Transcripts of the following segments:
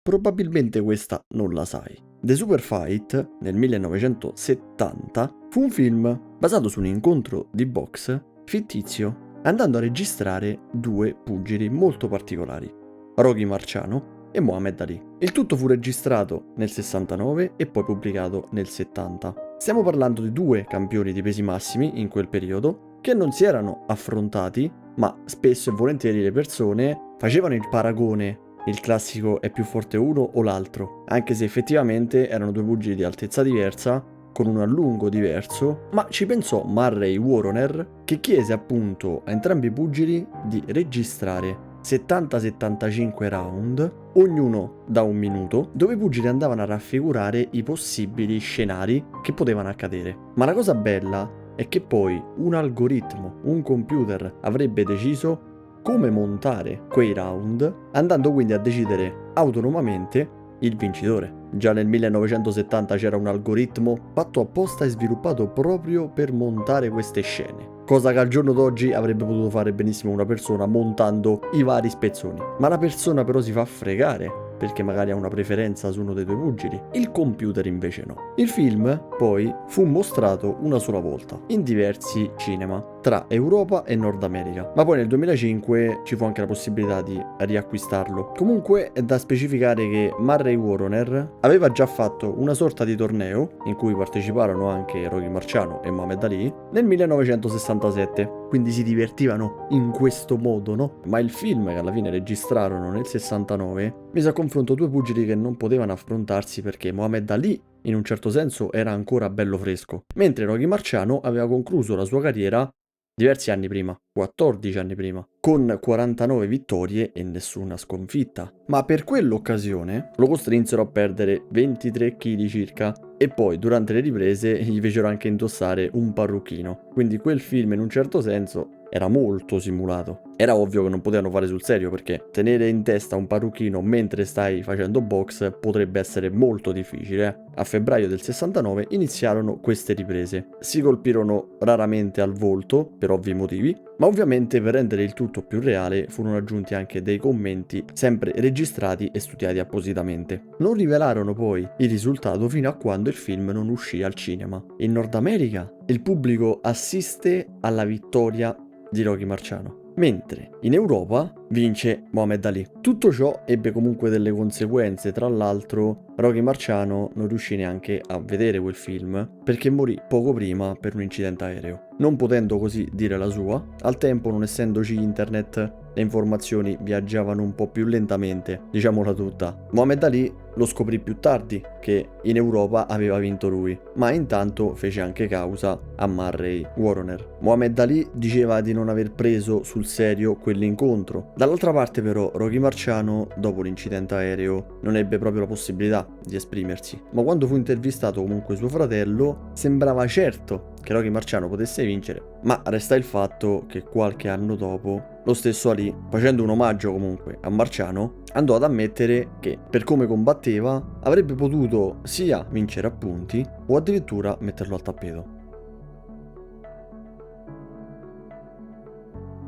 probabilmente questa non la sai. The Super Fight, nel 1970, fu un film basato su un incontro di box fittizio, andando a registrare due pugili molto particolari, Rocky Marciano e Muhammad Ali. Il tutto fu registrato nel 69 e poi pubblicato nel 70. Stiamo parlando di due campioni di pesi massimi in quel periodo che non si erano affrontati, ma spesso e volentieri le persone facevano il paragone, il classico è più forte uno o l'altro, anche se effettivamente erano due pugili di altezza diversa, con un allungo diverso, ma ci pensò Murray Warner, che chiese appunto a entrambi i pugili di registrare 70-75 round, ognuno da un minuto, dove i pugili andavano a raffigurare i possibili scenari che potevano accadere. Ma la cosa bella è che poi un algoritmo, un computer avrebbe deciso come montare quei round, andando quindi a decidere autonomamente il vincitore. Già nel 1970 c'era un algoritmo fatto apposta e sviluppato proprio per montare queste scene, cosa che al giorno d'oggi avrebbe potuto fare benissimo una persona montando i vari spezzoni. Ma la persona però si fa fregare perché magari ha una preferenza su uno dei due pugili. Il computer invece no. Il film poi fu mostrato una sola volta in diversi cinema tra Europa e Nord America, ma poi nel 2005 ci fu anche la possibilità di riacquistarlo. Comunque è da specificare che Murray Warner aveva già fatto una sorta di torneo in cui parteciparono anche Rocky Marciano e Muhammad Ali nel 1967, quindi si divertivano in questo modo, no? Ma il film che alla fine registrarono nel 69 mise a confronto due pugili che non potevano affrontarsi perché Muhammad Ali in un certo senso era ancora bello fresco, mentre Rocky Marciano aveva concluso la sua carriera diversi anni prima, 14 anni prima, con 49 vittorie e nessuna sconfitta. Ma per quell'occasione lo costrinsero a perdere 23 kg circa e poi durante le riprese gli fecero anche indossare un parrucchino. Quindi quel film in un certo senso era molto simulato. Era ovvio che non potevano fare sul serio perché tenere in testa un parrucchino mentre stai facendo box potrebbe essere molto difficile. A febbraio del 69 iniziarono queste riprese. Si colpirono raramente al volto per ovvi motivi, ma ovviamente per rendere il tutto più reale furono aggiunti anche dei commenti sempre registrati e studiati appositamente. Non rivelarono poi il risultato fino a quando il film non uscì al cinema. In Nord America il pubblico assiste alla vittoria di Rocky Marciano, mentre in Europa vince Muhammad Ali. Tutto ciò ebbe comunque delle conseguenze, tra l'altro Rocky Marciano non riuscì neanche a vedere quel film perché morì poco prima per un incidente aereo, non potendo così dire la sua. Al tempo, non essendoci internet, le informazioni viaggiavano un po' più lentamente, diciamola tutta. Muhammad Ali lo scoprì più tardi che in Europa aveva vinto lui, ma intanto fece anche causa a Murray Warner. Muhammad Ali diceva di non aver preso sul serio quell'incontro. Dall'altra parte però Rocky Marciano, dopo l'incidente aereo, non ebbe proprio la possibilità di esprimersi, ma quando fu intervistato comunque suo fratello sembrava certo che Rocky Marciano potesse vincere, ma resta il fatto che qualche anno dopo lo stesso Ali, facendo un omaggio comunque a Marciano, andò ad ammettere che per come combatteva avrebbe potuto sia vincere a punti o addirittura metterlo al tappeto.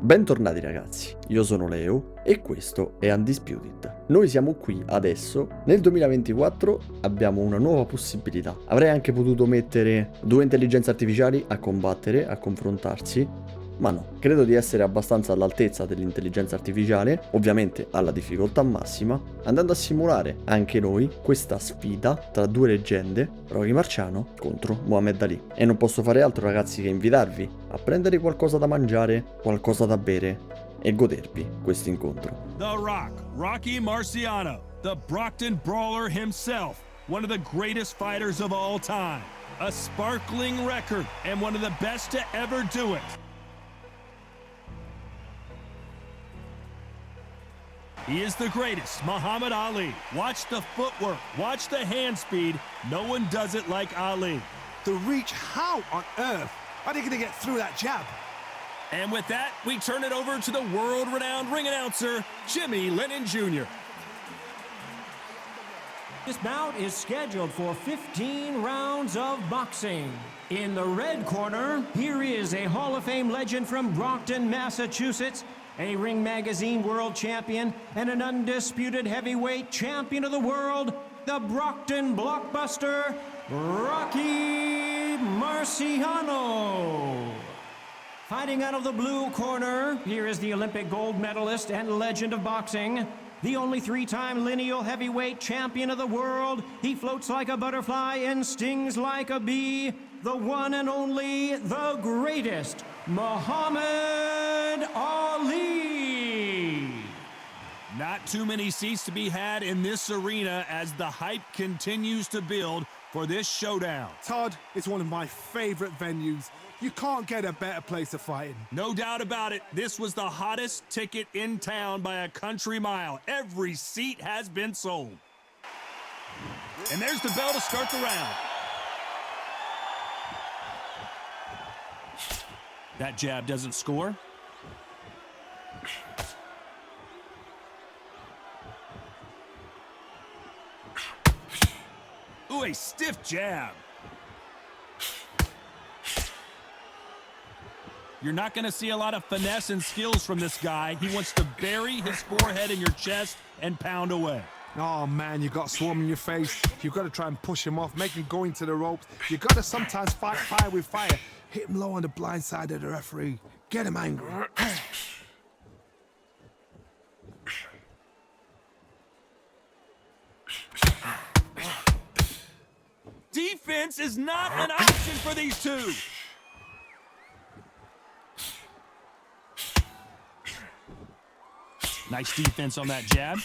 Bentornati ragazzi, io sono Leo e questo è Undisputed. Noi siamo qui adesso, nel 2024 abbiamo una nuova possibilità. Avrei anche potuto mettere due intelligenze artificiali a combattere, a confrontarsi, ma no, credo di essere abbastanza all'altezza dell'intelligenza artificiale, ovviamente alla difficoltà massima, andando a simulare anche noi questa sfida tra due leggende, Rocky Marciano contro Muhammad Ali. E non posso fare altro ragazzi che invitarvi a prendere qualcosa da mangiare, qualcosa da bere e godervi questo incontro. The Rock, Rocky Marciano, the Brockton brawler himself, one of the greatest fighters of all time, a sparkling record and one of the best to ever do it. He is the greatest, Muhammad Ali. Watch the footwork, watch the hand speed. No one does it like Ali. The reach, how on earth are they going to get through that jab? And with that, we turn it over to the world-renowned ring announcer, Jimmy Lennon Jr. This bout is scheduled for 15 rounds of boxing. In the red corner, here is a Hall of Fame legend from Brockton, Massachusetts, a Ring Magazine world champion, and an undisputed heavyweight champion of the world, the Brockton blockbuster, Rocky Marciano. Fighting out of the blue corner, here is the Olympic gold medalist and legend of boxing, the only three-time lineal heavyweight champion of the world. He floats like a butterfly and stings like a bee, the one and only, the greatest, Muhammad Ali. Not too many seats to be had in this arena as the hype continues to build for this showdown. Todd, it's one of my favorite venues. You can't get a better place to fight in. No doubt about it, this was the hottest ticket in town by a country mile. Every seat has been sold. And there's the bell to start the round. That jab doesn't score. Ooh, a stiff jab. You're not going to see a lot of finesse and skills from this guy. He wants to bury his forehead in your chest and pound away. Oh man, you got swarm in your face. You've got to try and push him off, make him go into the ropes. You've got to sometimes fight fire with fire. Hit him low on the blind side of the referee. Get him angry. Defense is not an option for these two. Nice defense on that jab.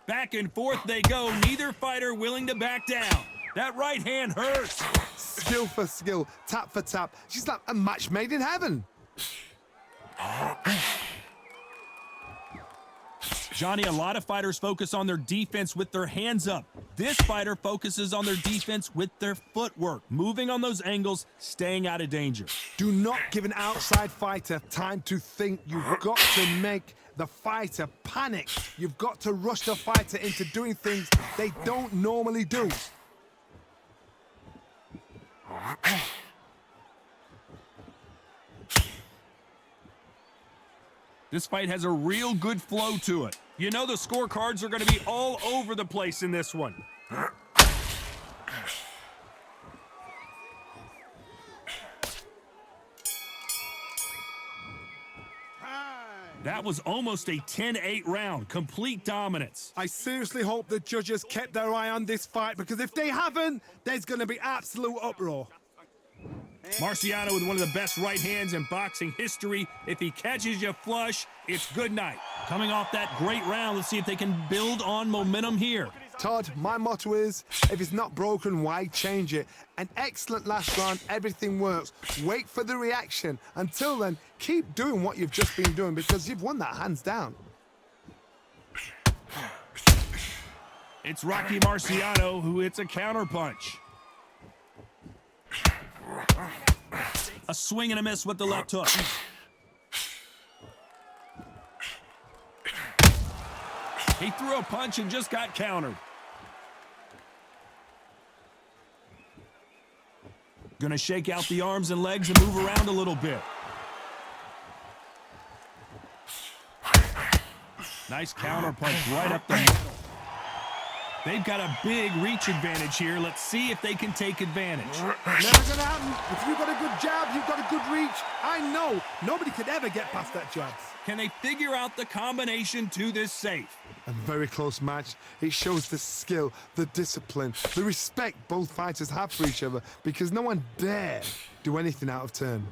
Back and forth they go, neither fighter willing to back down. That right hand hurts. Skill for skill, tap for tap. She's like a match made in heaven. Johnny, a lot of fighters focus on their defense with their hands up. This fighter focuses on their defense with their footwork, moving on those angles, staying out of danger. Do not give an outside fighter time to think. You've got to make the fighter panic. You've got to rush the fighter into doing things they don't normally do. This fight has a real good flow to it. You know the scorecards are going to be all over the place in this one. That was almost a 10-8 round, complete dominance. I seriously hope the judges kept their eye on this fight, because if they haven't, there's going to be absolute uproar. Marciano with one of the best right hands in boxing history. If he catches you flush, it's good night. Coming off that great round, let's see if they can build on momentum here. Todd, my motto is, if it's not broken, why change it? An excellent last round, everything works. Wait for the reaction. Until then, keep doing what you've just been doing, because you've won that hands down. It's Rocky Marciano who hits a counterpunch. A swing and a miss with the left hook. He threw a punch and just got countered. Gonna shake out the arms and legs and move around a little bit. Nice counter punch right up the middle. They've got a big reach advantage here. Let's see if they can take advantage. Never gonna happen. If you've got a good jab, you've got a good reach. I know nobody could ever get past that jab. Can they figure out the combination to this safe? A very close match. It shows the skill, the discipline, the respect both fighters have for each other, because no one dare do anything out of turn.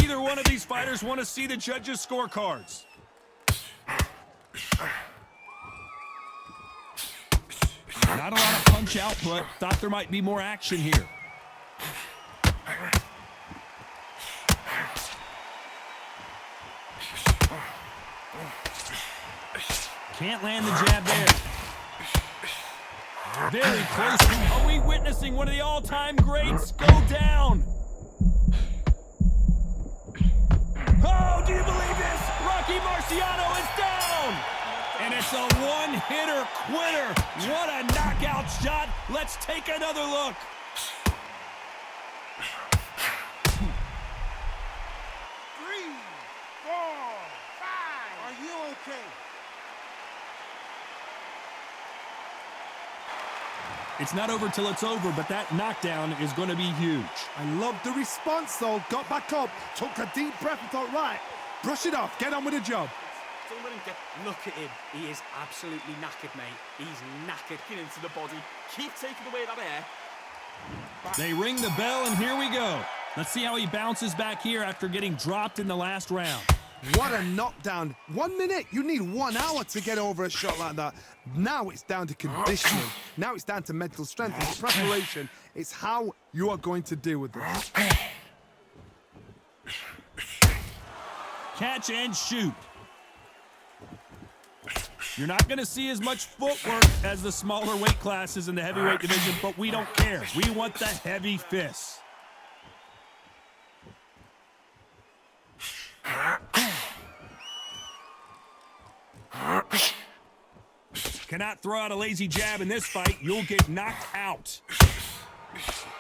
Neither one of these fighters want to see the judges' scorecards. Not a lot of punch output. Thought there might be more action here. Can't land the jab there. Very close. Are we witnessing one of the all-time greats go down? Oh, do you believe this? Rocky Marciano is down! And it's a one-hitter quitter. What a knockout shot. Let's take another look. 3, 4, 5. Are you okay? It's not over till it's over, but that knockdown is going to be huge. I love the response, though. Got back up, took a deep breath and thought, right, brush it off, get on with the job. Don't let him get... Look at him. He is absolutely knackered, mate. He's knackered. Get into the body. Keep taking away that air. They ring the bell, and here we go. Let's see how he bounces back here after getting dropped in the last round. What a knockdown. 1 minute. You need 1 hour to get over a shot like that. Now it's down to conditioning. Now it's down to mental strength. It's preparation. It's how you are going to deal with this. Catch and shoot. You're not going to see as much footwork as the smaller weight classes in the heavyweight division, but we don't care. We want the heavy fists. Cannot throw out a lazy jab in this fight. You'll get knocked out.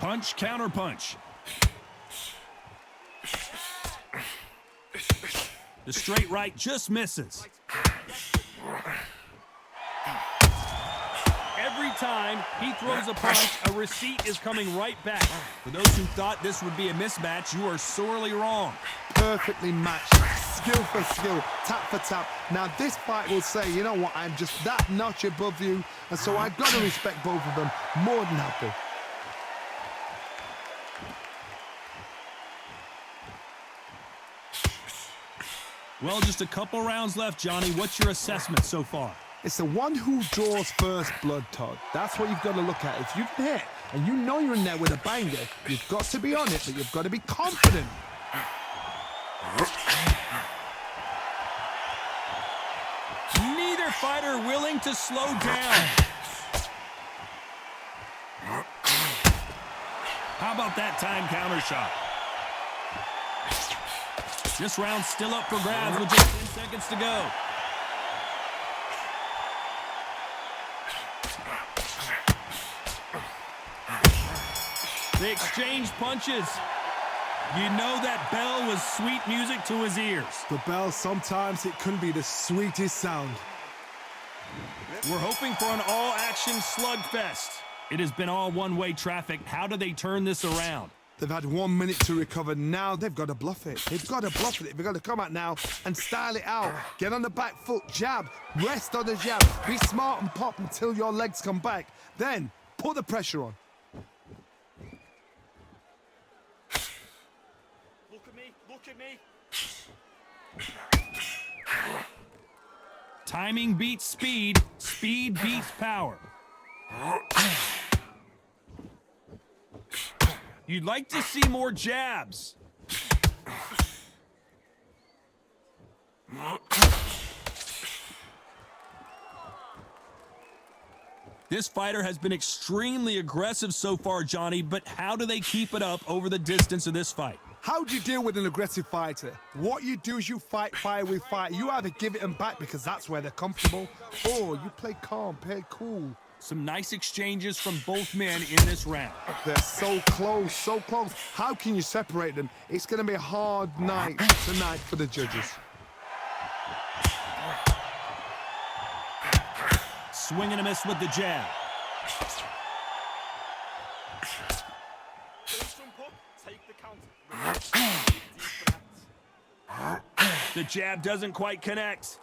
Punch, counter punch. The straight right just misses. Every time he throws a punch, a receipt is coming right back. For those who thought this would be a mismatch, you are sorely wrong. Perfectly matched, skill for skill, tap for tap. Now this fight will say, you know what, I'm just that notch above you, and so I've got to respect both of them. More than happy. Well, just a couple rounds left, Johnny. What's your assessment so far? It's the one who draws first blood, Todd. That's what you've got to look at. If you can hit, and you know you're in there with a banger, you've got to be on it, but you've got to be confident. Neither fighter willing to slow down. How about that time counter shot? This round's still up for grabs with just 10 seconds to go. They exchange punches. You know that bell was sweet music to his ears. The bell, sometimes it can be the sweetest sound. We're hoping for an all-action slugfest. It has been all one-way traffic. How do they turn this around? They've had 1 minute to recover. Now they've got to bluff it. They've got to bluff it. They've got to come out now and style it out. Get on the back foot, jab, rest on the jab. Be smart and pop until your legs come back. Then put the pressure on. Look at me. Look at me. Timing beats speed. Speed beats power. You'd like to see more jabs. This fighter has been extremely aggressive so far, Johnny, but how do they keep it up over the distance of this fight? How do you deal with an aggressive fighter? What you do is you fight fire with fire. You either give it them back because that's where they're comfortable, or you play calm, play cool. Some nice exchanges from both men in this round. They're so close, so close. How can you separate them? It's going to be a hard night tonight for the judges. Swing and a miss with the jab. Don't jump up. Take the counter. The jab doesn't quite connect.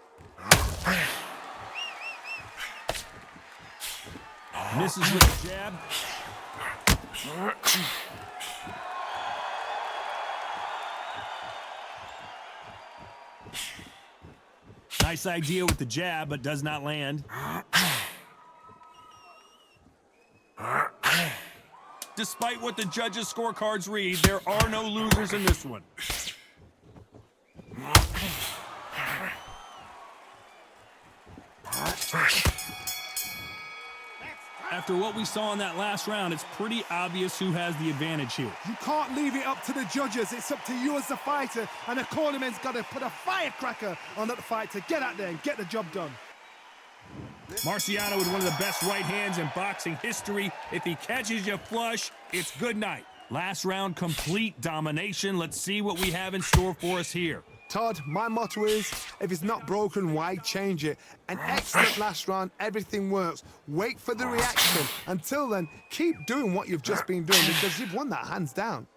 Misses with the jab. Nice idea with the jab, but does not land. Despite what the judges' scorecards read, there are no losers in this one. after what we saw in that last round, it's pretty obvious who has the advantage here. You can't leave it up to the judges. It's up to you as the fighter, and the cornerman's got to put a firecracker on that fight to get out there and get the job done. Marciano with one of the best right hands in boxing history. If he catches you flush, it's good night. Last round, complete domination. Let's see what we have in store for us here. Todd, my motto is, if it's not broken, why change it? An excellent last round, everything works. Wait for the reaction. Until then, keep doing what you've just been doing because you've won that hands down.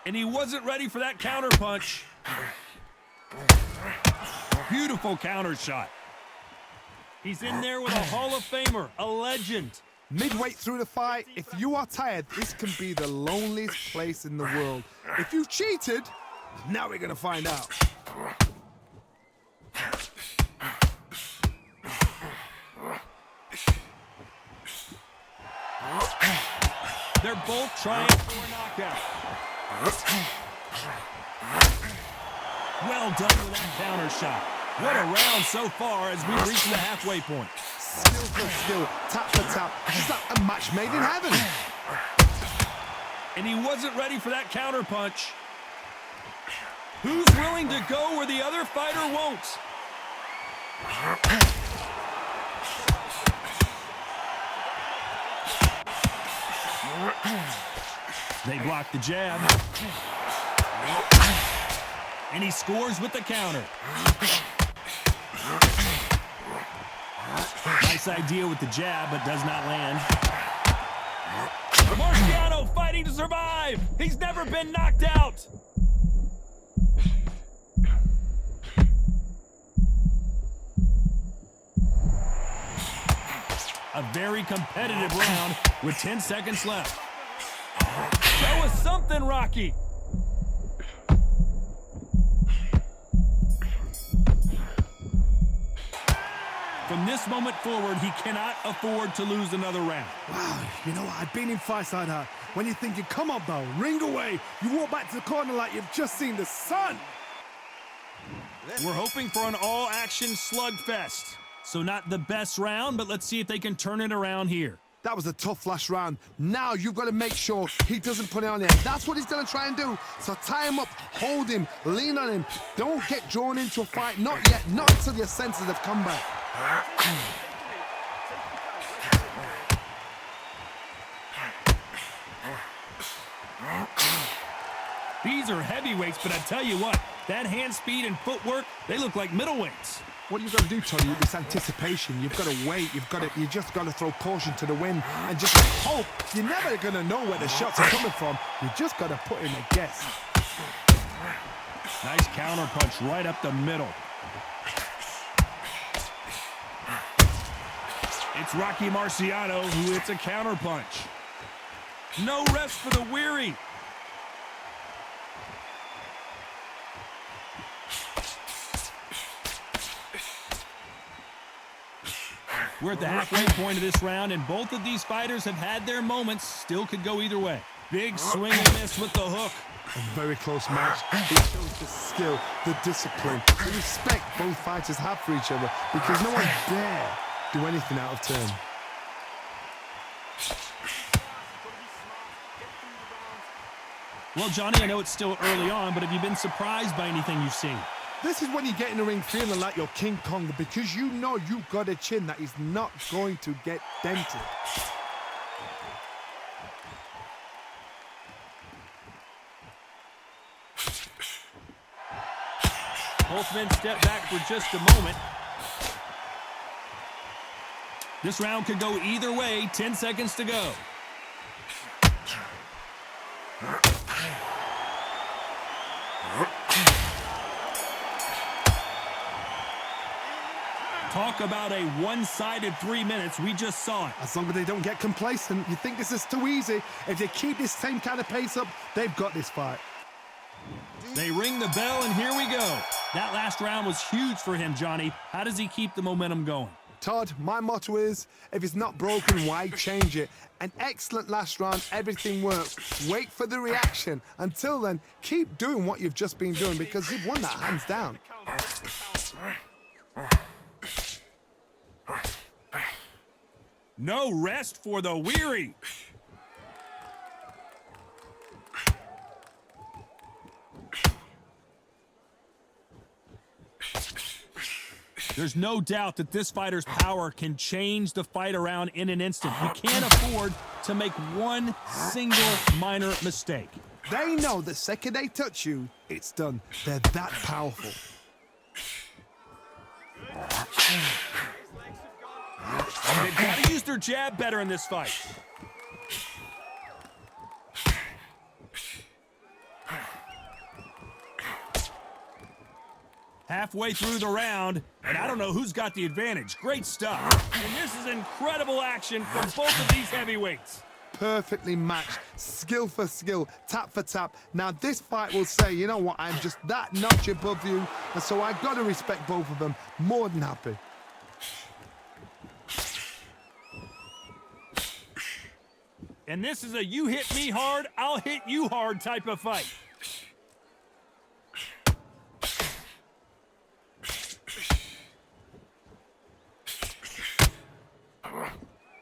And he wasn't ready for that counter punch. Beautiful counter shot. He's in there with a Hall of Famer, a legend. Midway through the fight, if you are tired, this can be the loneliest place in the world. If you cheated, now we're gonna find out. They're both trying for a knockout. Well done with that counter shot. What a round so far as we reach the halfway point. Skill for skill, tap for tap. It's like a match made in heaven. And he wasn't ready for that counter punch. Who's willing to go where the other fighter won't? They block the jab. And he scores with the counter. Nice idea with the jab, but does not land. Marciano fighting to survive. He's never been knocked out. A very competitive round with 10 seconds left. Show us something, Rocky. From this moment forward, he cannot afford to lose another round. Wow, you know what? I've been in fights like that. When you're thinking, come on, Bo, ring away. You walk back to the corner like you've just seen the sun. We're hoping for an all-action slugfest. So not the best round, but let's see if they can turn it around here. That was a tough last round. Now you've got to make sure he doesn't put it on there. That's what he's going to try and do. So tie him up, hold him, lean on him. Don't get drawn into a fight. Not yet. Not until your senses have come back. These are heavyweights, but I tell you what, that hand speed and footwork, they look like middleweights. What you've got to do, Tony, with this anticipation, you've got to wait, you just got to throw caution to the wind and just hope. You're never going to know where the shots are coming from. You just got to put in a guess. Nice counter punch right up the middle. It's Rocky Marciano who hits a counter punch. No rest for the weary. We're at the halfway point of this round, and both of these fighters have had their moments. Still could go either way. Big swing and miss with the hook. A very close match. It shows the skill, the discipline, the respect both fighters have for each other because no one dare do anything out of turn. Well, Johnny, I know it's still early on, but have you been surprised by anything you've seen? This is when you get in the ring feeling like you're King Kong because you know you've got a chin that is not going to get dented. Both men step back for just a moment. This round could go either way. 10 seconds to go. Talk about a one-sided 3 minutes. We just saw it. As long as they don't get complacent, you think this is too easy. If they keep this same kind of pace up, they've got this fight. They ring the bell, and here we go. That last round was huge for him, Johnny. How does he keep the momentum going? Todd, my motto is, if it's not broken, why change it? An excellent last round, everything works. Wait for the reaction. Until then, keep doing what you've just been doing because you've won that hands down. No rest for the weary. There's no doubt that this fighter's power can change the fight around in an instant. You can't afford to make one single minor mistake. They know the second they touch you, it's done. They're that powerful. They've got to use their jab better in this fight. Halfway through the round, and I don't know who's got the advantage. Great stuff. And this is incredible action from both of these heavyweights. Perfectly matched, skill for skill, tap for tap. Now this fight will say, you know what, I'm just that notch above you, and so I got to respect both of them. More than happy. And this is a you hit me hard, I'll hit you hard type of fight.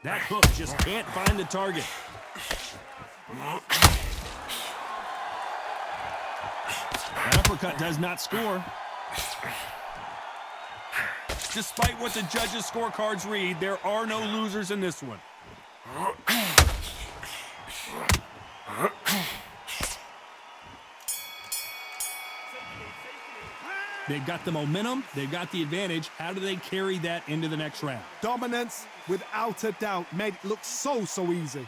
That hook just can't find the target. That uppercut does not score. Despite what the judges' scorecards read, there are no losers in this one. They've got the momentum, they've got the advantage. How do they carry that into the next round? Dominance, without a doubt, made it look so easy.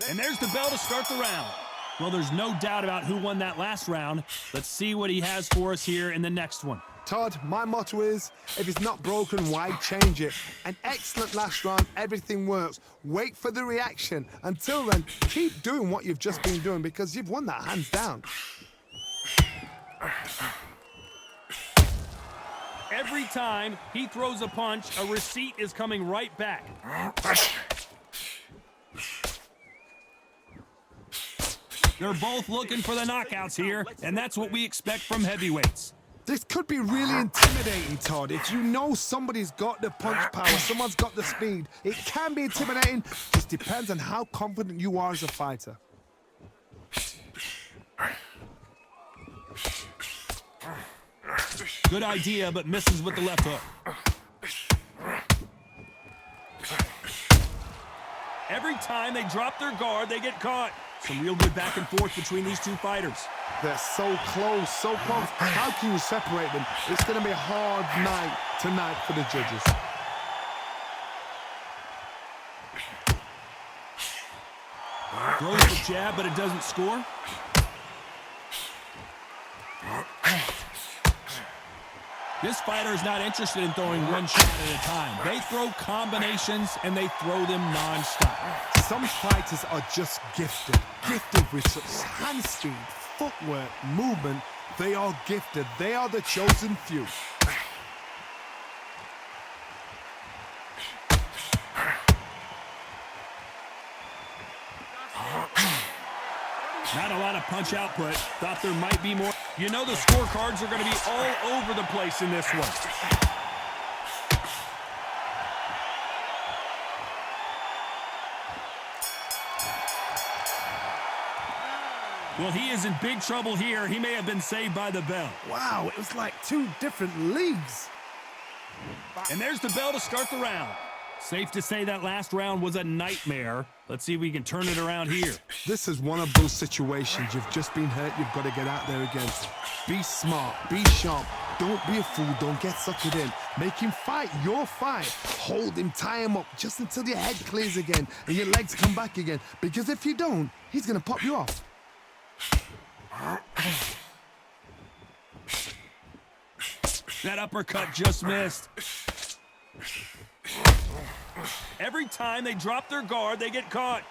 And there's the bell to start the round. Well, there's no doubt about who won that last round. Let's see what he has for us here in the next one. Todd, my motto is, if it's not broken, why change it? An excellent last round, everything works. Wait for the reaction. Until then, keep doing what you've just been doing because you've won that hands down. Every time he throws a punch, a receipt is coming right back. They're both looking for the knockouts here, and that's what we expect from heavyweights. This could be really intimidating, Todd. If you know somebody's got the punch power, someone's got the speed, it can be intimidating. Just depends on how confident you are as a fighter. Good idea, but misses with the left hook. Every time they drop their guard, they get caught. Some real good back and forth between these two fighters. They're so close, so close. How can you separate them? It's going to be a hard night tonight for the judges. Throws the jab, but it doesn't score. This fighter is not interested in throwing one shot at a time. They throw combinations, and they throw them non-stop. Some fighters are just gifted. Gifted with such hand speed, footwork, movement. They are gifted. They are the chosen few. Not a lot of punch output. Thought there might be more. You know the scorecards are going to be all over the place in this one. Well, he is in big trouble here. He may have been saved by the bell. Wow, it was like two different leagues. And there's the bell to start the round. Safe to say that last round was a nightmare. Let's see if we can turn it around here. This is one of those situations. You've just been hurt. You've got to get out there again. Be smart. Be sharp. Don't be a fool. Don't get suckered in. Make him fight your fight. Hold him. Tie him up just until your head clears again and your legs come back again. Because if you don't, he's going to pop you off. That uppercut just missed. Every time they drop their guard, they get caught.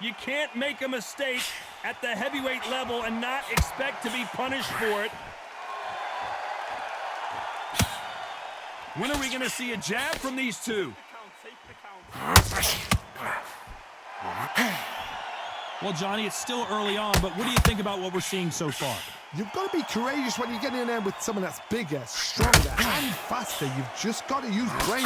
You can't make a mistake at the heavyweight level and not expect to be punished for it. When are we going to see a jab from these two? Well, Johnny, it's still early on, but what do you think about what we're seeing so far? You've got to be courageous when you get in there with someone that's bigger, stronger, and faster. You've just got to use brain.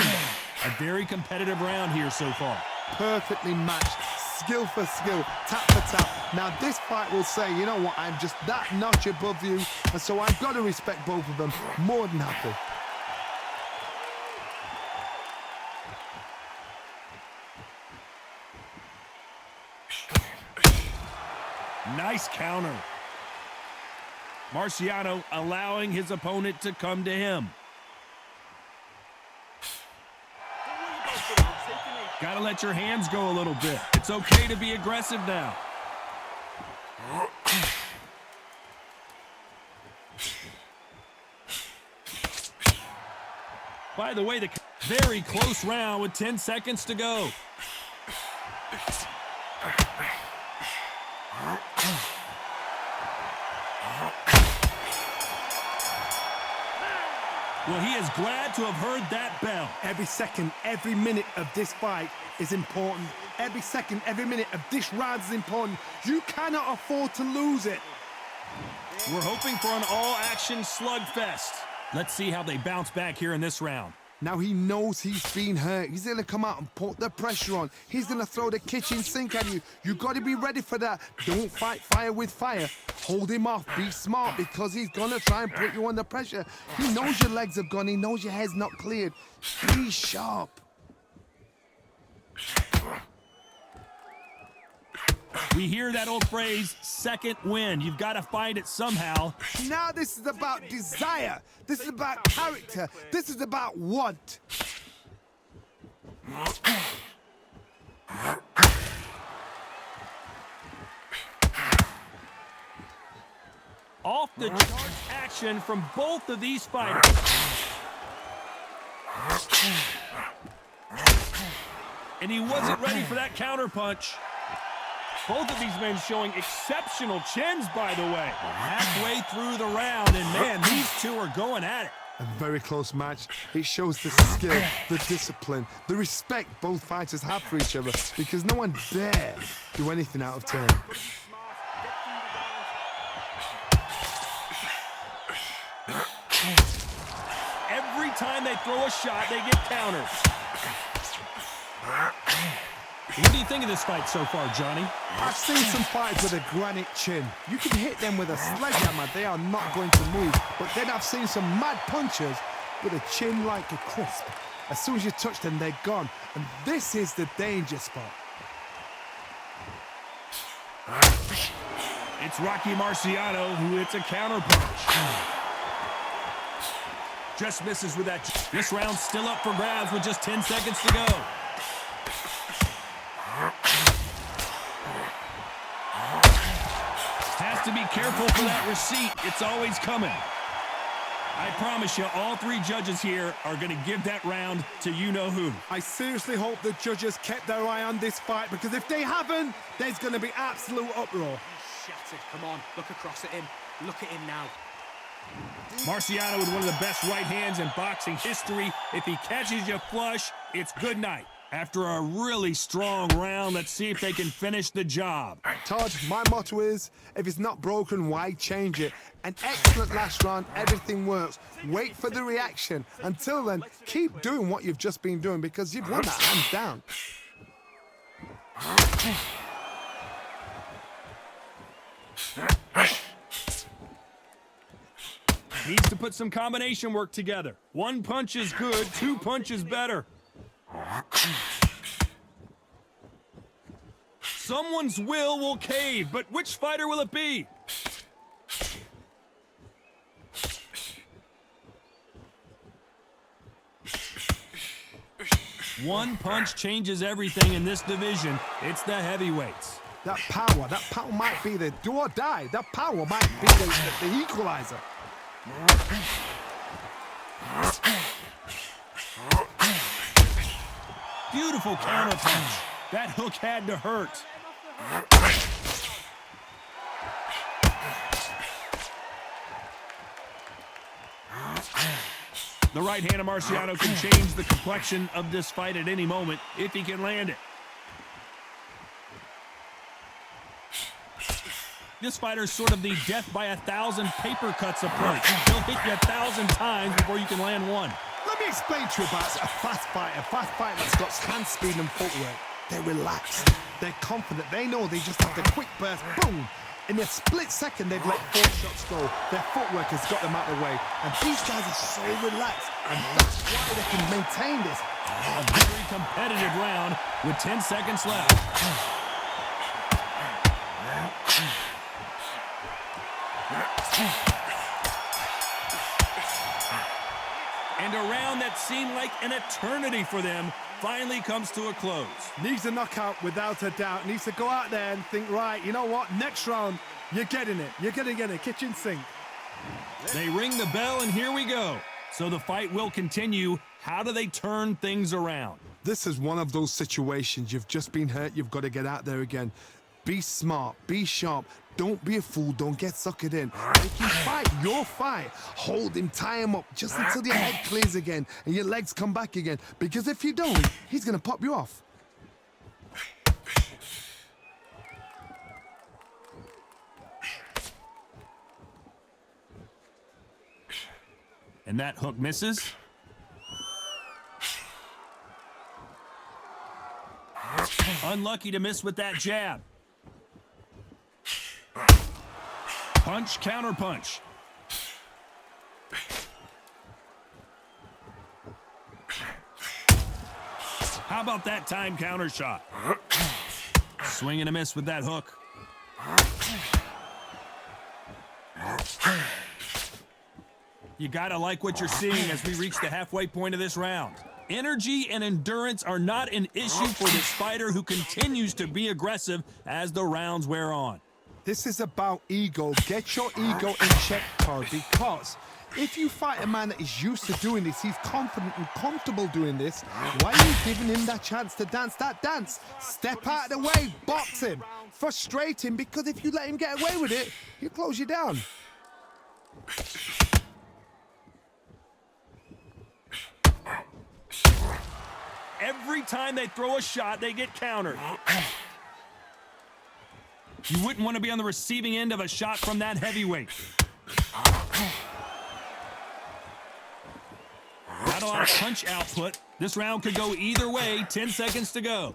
A very competitive round here so far. Perfectly matched, skill for skill, tap for tap. Now this fight will say, you know what, I'm just that notch above you, and so I've got to respect both of them more than happy. Nice counter. Marciano allowing his opponent to come to him. Gotta let your hands go a little bit. It's okay to be aggressive now. By the way, the very close round with 10 seconds to go. Well, he is glad to have heard that bell. Every second, every minute of this fight is important. Every second, every minute of this round is important. You cannot afford to lose it. We're hoping for an all-action slugfest. Let's see how they bounce back here in this round. Now he knows he's been hurt. He's going to come out and put the pressure on. He's going to throw the kitchen sink at you. You got to be ready for that. Don't fight fire with fire. Hold him off. Be smart because he's going to try and put you under pressure. He knows your legs have gone. He knows your head's not cleared. Be sharp. We hear that old phrase, second wind. You've got to find it somehow. Now this is about desire. This is about character. This is about want. Off the charge action from both of these fighters. And he wasn't ready for that counter punch. Both of these men showing exceptional chins, by the way. Halfway through the round, and man, these two are going at it. A very close match. It shows the skill, the discipline, the respect both fighters have for each other because no one dare do anything out of turn. Every time they throw a shot, they get counters. What do you think of this fight so far, Johnny? I've seen some fighters with a granite chin. You can hit them with a sledgehammer, they are not going to move. But then I've seen some mad punchers with a chin like a crisp. As soon as you touch them, they're gone. And this is the danger spot. It's Rocky Marciano who hits a counter punch. Just misses with that. This round's still up for grabs with just 10 seconds to go. Has to be careful for that receipt. It's always coming. I promise you, all three judges here are going to give that round to you-know-who. I seriously hope the judges kept their eye on this fight because if they haven't, there's going to be absolute uproar. Shattered. Come on, look across at him. Look at him now. Marciano with one of the best right hands in boxing history. If he catches you flush, it's good night. After a really strong round, let's see if they can finish the job. Todd, my motto is, if it's not broken, why change it? An excellent last round, everything works. Wait for the reaction. Until then, keep doing what you've just been doing because you've won that hands down. Needs to put some combination work together. One punch is good, two punches better. Someone's will cave, but which fighter will it be? One punch changes everything in this division. It's the heavyweights. That power might be the do or die. That power might be the equalizer. Beautiful counter punch. That hook had to hurt. The right hand of Marciano can change the complexion of this fight at any moment if he can land it. This fighter's sort of the death by 1,000 paper cuts approach. He'll hit you 1,000 times before you can land one. Let me explain to you about a fast fighter that's got hand speed and footwork. They're relaxed, they're confident, they know they just have the quick burst, boom! In a split second, they've let 4 shots go. Their footwork has got them out of the way. And these guys are so relaxed, and that's why they can maintain this. A very competitive round with 10 seconds left. And a round that seemed like an eternity for them finally comes to a close. Needs a knockout without a doubt. Needs to go out there and think, right, you know what, next round, you're getting it. You're going to get a kitchen sink. They ring the bell and here we go. So the fight will continue. How do they turn things around? This is one of those situations. You've just been hurt. You've got to get out there again. Be smart. Be sharp. Don't be a fool. Don't get suckered in. If you fight, your fight. Hold him, tie him up just until your head clears again and your legs come back again. Because if you don't, he's going to pop you off. And that hook misses. Unlucky to miss with that jab. Punch, counter punch. How about that time counter shot? Swing and a miss with that hook. You gotta like what you're seeing as we reach the halfway point of this round. Energy and endurance are not an issue for this fighter who continues to be aggressive as the rounds wear on. This is about ego. Get your ego in check, Carl, because if you fight a man that is used to doing this, he's confident and comfortable doing this, why are you giving him that chance to dance that dance? Step out of the way, box him, frustrate him, because if you let him get away with it, he'll close you down. Every time they throw a shot, they get countered. You wouldn't want to be on the receiving end of a shot from that heavyweight. Not a lot of punch output. This round could go either way. 10 seconds to go.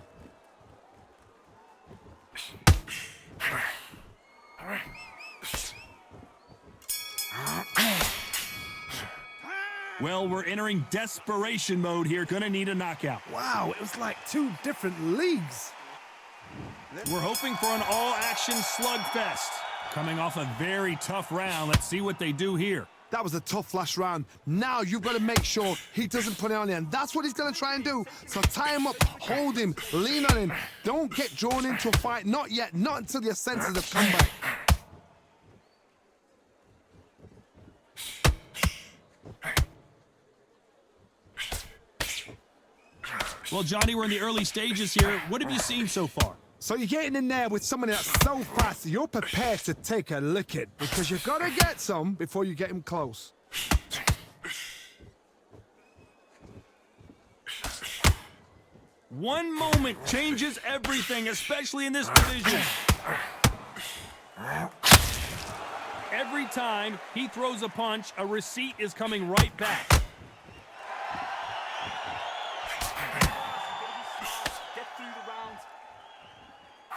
Well, we're entering desperation mode here. Gonna need a knockout. Wow, it was like 2 different leagues. We're hoping for an all-action slugfest. Coming off a very tough round. Let's see what they do here. That was a tough last round. Now you've got to make sure he doesn't put it on you, and that's what he's going to try and do. So tie him up, hold him, lean on him. Don't get drawn into a fight. Not yet. Not until your senses have come back. Well, Johnny, we're in the early stages here. What have you seen so far? So you're getting in there with someone that's so fast, you're prepared to take a licking, because you've got to get some before you get him close. One moment changes everything, especially in this division. Every time he throws a punch, a receipt is coming right back.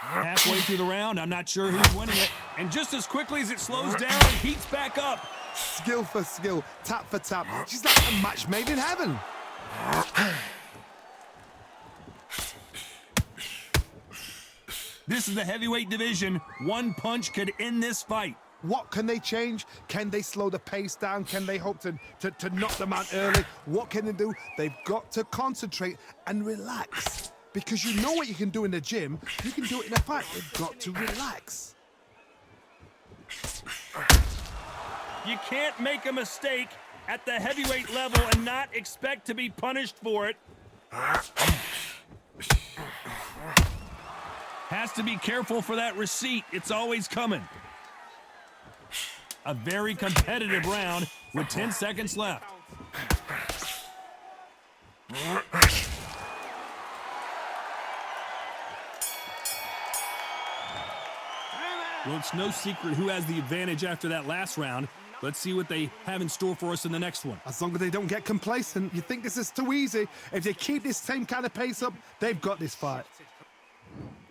Halfway through the round, I'm not sure who's winning it. And just as quickly as it slows down, it heats back up. Skill for skill, tap for tap. She's like a match made in heaven. This is the heavyweight division. One punch could end this fight. What can they change? Can they slow the pace down? Can they hope to knock them out early? What can they do? They've got to concentrate and relax. Because you know what you can do in the gym, you can do it in a fight. You've got to relax. You can't make a mistake at the heavyweight level and not expect to be punished for it. Has to be careful for that receipt. It's always coming. A very competitive round with 10 seconds left. Well, it's no secret who has the advantage after that last round. Let's see what they have in store for us in the next one. As long as they don't get complacent, you think this is too easy. If they keep this same kind of pace up, they've got this fight.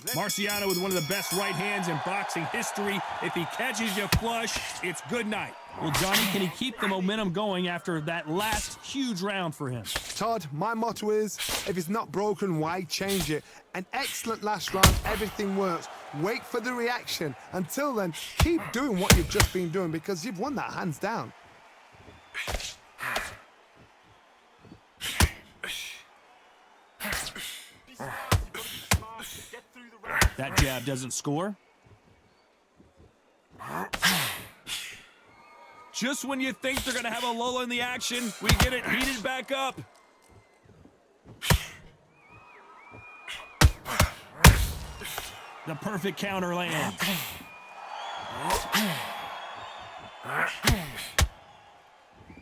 Marciano with one of the best right hands in boxing history. If he catches you flush, it's good night. Well, Johnny, can he keep the momentum going after that last huge round for him? Todd, my motto is, if it's not broken, why change it? An excellent last round, everything works. Wait for the reaction. Until then, keep doing what you've just been doing because you've won that hands down. That jab doesn't score. Just when you think they're going to have a lull in the action, we get it heated back up. The perfect counter lands.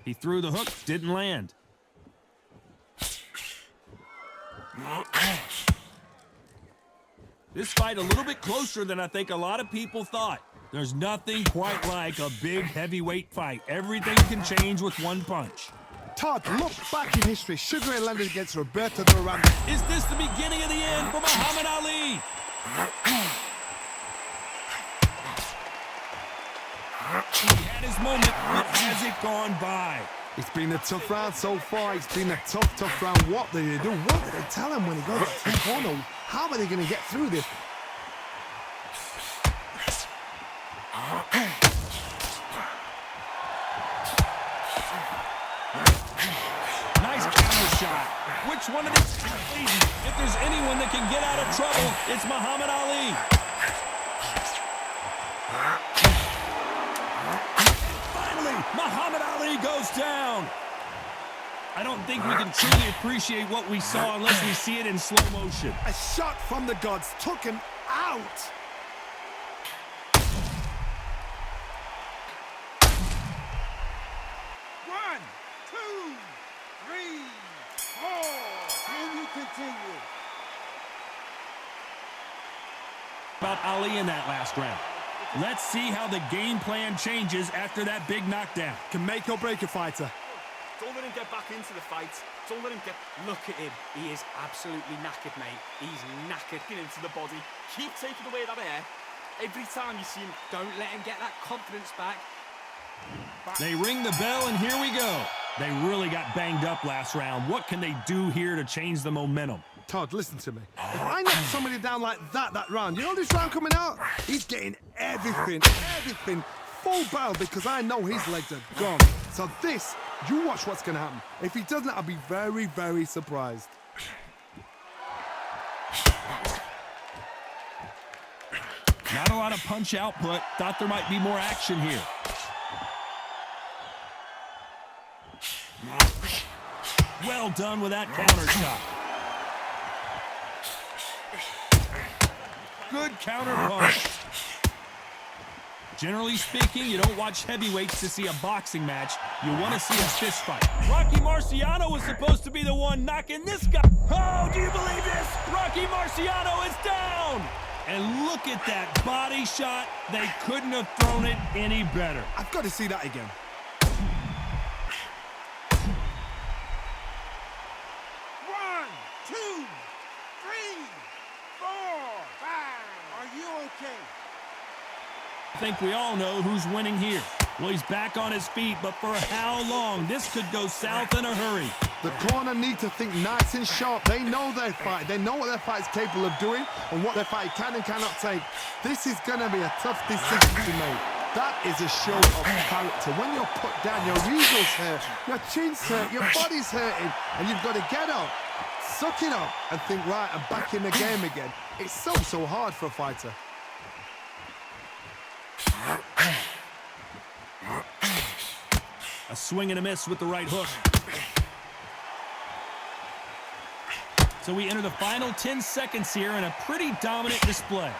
He threw the hook, didn't land. This fight a little bit closer than I think a lot of people thought. There's nothing quite like a big heavyweight fight. Everything can change with one punch. Todd, look back in history. Sugar Ray Leonard against Roberto Duran. Is this the beginning of the end for Muhammad Ali? He had his moment, but has it gone by? It's been a tough round so far. It's been a tough round. What did they do? What did they tell him when he got to the corner? How are they going to get through this? Nice counter shot. Which one of these athletes, if there's anyone that can get out of trouble, it's Muhammad Ali. Finally, Muhammad Ali goes down. I don't think we can truly appreciate what we saw unless we see it in slow motion. A shot from the gods took him out. One, two, three, four. Can you continue? About Ali in that last round. Let's see how the game plan changes after that big knockdown. Can make or break a fighter. Don't let him get back into the fight. Don't let him get... Look at him. He is absolutely knackered, mate. He's knackered. Get into the body. Keep taking away that air. Every time you see him, don't let him get that confidence back. They ring the bell, and here we go. They really got banged up last round. What can they do here to change the momentum? Todd, listen to me. If I knock somebody down like that round, you know this round coming out? He's getting everything full barrel because I know his legs are gone. So this, you watch what's going to happen. If he doesn't, I'll be very, very surprised. Not a lot of punch output. Thought there might be more action here. Well done with that counter shot. Good counter punch. Generally speaking, you don't watch heavyweights to see a boxing match. You want to see a fist fight. Rocky Marciano was supposed to be the one knocking this guy. Oh, do you believe this? Rocky Marciano is down. And look at that body shot. They couldn't have thrown it any better. I've got to see that again. One, two, three, four, five. Are you okay? I think we all know who's winning here. Well, he's back on his feet, but for how long? This could go south in a hurry. The corner need to think nice and sharp. They know their fight. They know what their fight is capable of doing and what their fight can and cannot take. This is going to be a tough decision to make. That is a show of character. When you're put down, your eagles hurt, your chin's hurt, your body's hurting, and you've got to get up, suck it up, and think, right, I'm back in the game again. It's so hard for a fighter. A swing and a miss with the right hook. So we enter the final 10 seconds here in a pretty dominant display.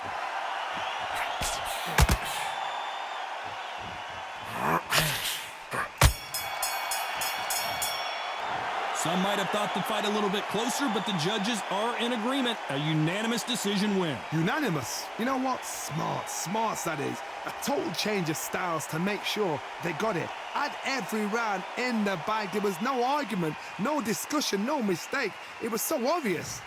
Some might have thought the fight a little bit closer, but the judges are in agreement. A unanimous decision win. Unanimous. You know what? Smart that is. A total change of styles to make sure they got it. Had every round in the bag. There was no argument, no discussion, no mistake. It was so obvious.